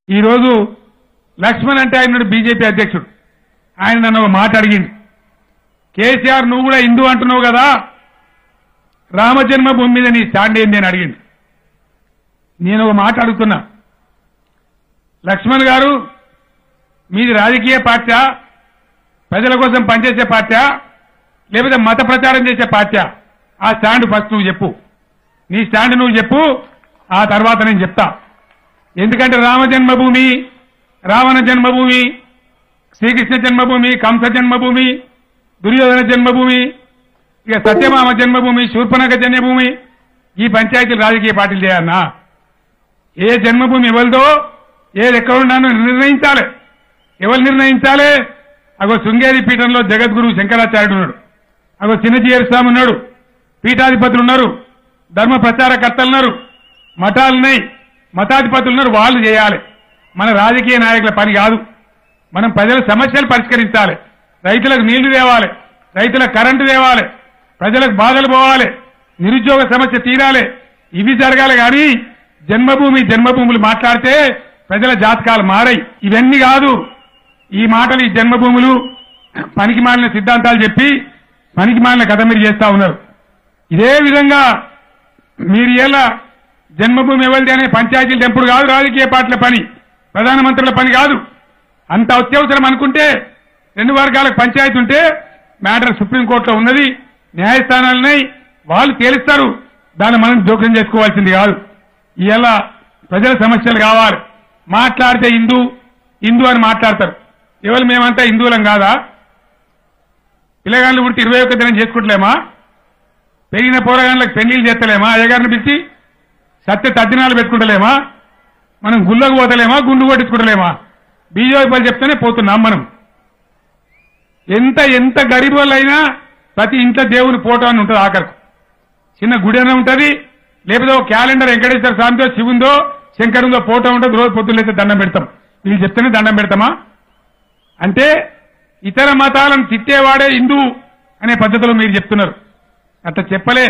ఈ రోజు లక్ష్మణ్ అంటే ఆయన బీజేపీ అధ్యక్షుడు. ఆయన నన్ను ఒక మాట అడిగింది, కేసీఆర్ నువ్వు కూడా హిందూ అంటున్నావు కదా, రామజన్మభూమి మీద నీ స్టాండ్ ఏంది అని అడిగింది. నేను ఒక మాట అడుగుతున్నా, లక్ష్మణ్ గారు మీది రాజకీయ పార్టీ, ప్రజల కోసం పనిచేసే పార్టీ, లేకపోతే మత ప్రచారం చేసే పార్టీ? ఆ స్టాండ్ ఫస్ట్ నువ్వు చెప్పు. నీ స్టాండ్ నువ్వు చెప్పు, ఆ తర్వాత నేను చెప్తా. ఎందుకంటే రామ జన్మభూమి, రావణ జన్మభూమి, శ్రీకృష్ణ జన్మభూమి, కంస జన్మభూమి, దుర్యోధన జన్మభూమి, ఇక సత్యభామ జన్మభూమి, శూర్పణఖ జన్మభూమి, ఈ పంచాయతీలు రాజకీయ పార్టీలు చేయాలన్నా? ఏ జన్మభూమి ఎవరిదో, ఏది ఎక్కడున్నానో నిర్ణయించాలి. ఎవరు నిర్ణయించాలి? అగో శృంగేరి పీఠంలో జగద్గురు శంకరాచార్యుడు ఉన్నాడు, అగో చిన్నజీయర్ స్వామి ఉన్నాడు, పీఠాధిపతులు ఉన్నారు, ధర్మ ప్రచారకర్తలు ఉన్నారు, మఠాలున్నాయి, మతాధిపతులు ఉన్నారు. వాళ్ళు చేయాలి. మన రాజకీయ నాయకుల పని కాదు. మనం ప్రజల సమస్యలు పరిష్కరించాలి. రైతులకు నీళ్లు తేవాలి, రైతులకు కరెంటు తేవాలి, ప్రజలకు బాధలు పోవాలి, నిరుద్యోగ సమస్య తీరాలి. ఇవి జరగాలి. కానీ జన్మభూములు మాట్లాడితే ప్రజల జాతకాలు మారాయి. ఇవన్నీ కాదు ఈ మాటలు. ఈ జన్మభూములు పనికి మాలిన సిద్ధాంతాలు చెప్పి పనికి మాలిన కథ మీరు చేస్తా ఉన్నారు. ఇదే విధంగా మీరు ఎలా జన్మభూమి ఎవరిది అనే పంచాయతీలు తెంపుడు కాదు రాజకీయ పార్టీల పని, ప్రధానమంత్రుల పని కాదు. అంత అత్యవసరం అనుకుంటే 2 వర్గాలకు పంచాయతీ ఉంటే మ్యాటర్ సుప్రీంకోర్టులో ఉన్నది, న్యాయస్థానాలున్నాయి, వాళ్ళు తేలుస్తారు. దాన్ని మనం జోక్యం చేసుకోవాల్సింది కాదు. ఇలా ప్రజల సమస్యలు కావాలి. మాట్లాడితే హిందూ అని మాట్లాడతారు. ఎవరు మేమంతా హిందువులం కాదా? పిల్లగాళ్ళు పుట్టి 21 దినం చేసుకుంటలేమా? పెరిగిన పోరగాళ్ళకి పెళ్లిళ్ళు చేస్తలేమా? అయ్యగారిని పిలిచి సత్య తద్దినాలు పెట్టుకుంటలేమా? మనం గుళ్ళకు పోతలేమా? గుండు కొట్టించుకుంటలేమా? బీజేపీ వాళ్ళు చెప్తేనే పోతున్నాం. మనం ఎంత గరీబ్ వాళ్ళైనా ప్రతి ఇంట్లో దేవుని ఫోటో అని ఉంటుంది. ఆఖరికి చిన్న గుడి అనే ఉంటుంది, లేకపోతే ఒక క్యాలెండర్ వెంకటేశ్వర స్వామితో, శివుందో, శంకరుందో ఫోటో ఉంటుంది. రోజు పొద్దున్నైతే దండం పెడతాం. వీళ్ళు చెప్తేనే దండం పెడతామా? అంటే ఇతర మతాలను తిట్టేవాడే హిందూ అనే పద్ధతిలో మీరు చెప్తున్నారు. అట్లా చెప్పలే.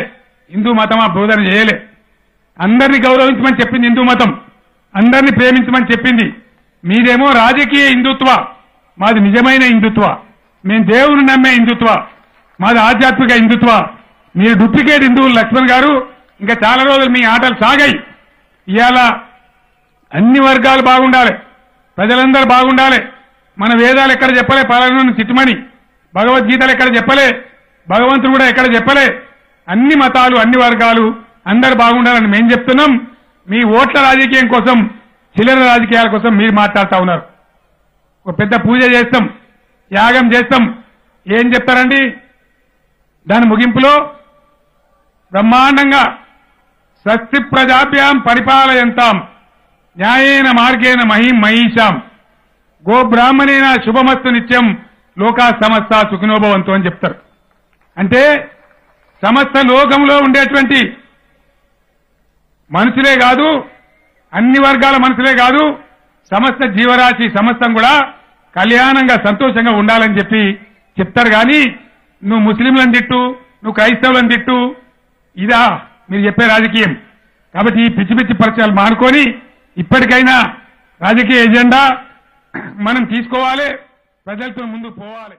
హిందూ మతం ఆ బోధన చేయలే. అందరినీ గౌరవించమని చెప్పింది హిందూ మతం, అందరినీ ప్రేమించమని చెప్పింది. మీదేమో రాజకీయ హిందుత్వ, మాది నిజమైన హిందుత్వ. మేము దేవుని నమ్మే హిందుత్వ, మాది ఆధ్యాత్మిక హిందుత్వ. మీరు డూప్లికేట్ హిందువులు లక్ష్మణ్ గారు. ఇంకా చాలా రోజులు మీ ఆటలు సాగాయి. ఇవాళ అన్ని వర్గాలు బాగుండాలి, ప్రజలందరూ బాగుండాలి. మన వేదాలు ఎక్కడ చెప్పలే పాలనను తిట్టుమని, భగవద్గీతలు ఎక్కడ చెప్పలే, భగవంతుడు కూడా ఎక్కడ చెప్పలే. అన్ని మతాలు, అన్ని వర్గాలు అందరు బాగుండాలని మేము చెప్తున్నాం. మీ ఓట్ల రాజకీయం కోసం, చిల్లర రాజకీయాల కోసం మీరు మాట్లాడుతూ ఉన్నారు. ఒక పెద్ద పూజ చేస్తాం, యాగం చేస్తాం, ఏం చెప్తారండి? దాని ముగింపులో బ్రహ్మాండంగా స్వస్తి ప్రజాభ్యాం పరిపాలయంతాం న్యాయేన మార్గేణ మహిం మహిషాం గో బ్రాహ్మణేన శుభమస్తు నిత్యం లోకా సమస్త సుఖినోభవంతు అని చెప్తారు. అంటే సమస్త లోకంలో ఉండేటువంటి మనుషులే కాదు, అన్ని వర్గాల మనుషులే కాదు, సమస్త జీవరాశి సమస్తం కూడా కళ్యాణంగా సంతోషంగా ఉండాలని చెప్పి చెప్తారు. కానీ నువ్వు ముస్లింలను తిట్టు, నువ్వు క్రైస్తవులను తిట్టు, ఇదా మీరు చెప్పే రాజకీయం? కాబట్టి ఈ పిచ్చి పిచ్చి పరిచయాలు మానుకొని ఇప్పటికైనా రాజకీయ ఎజెండా మనం తీసుకోవాలి, ప్రజలతో ముందుకు పోవాలి.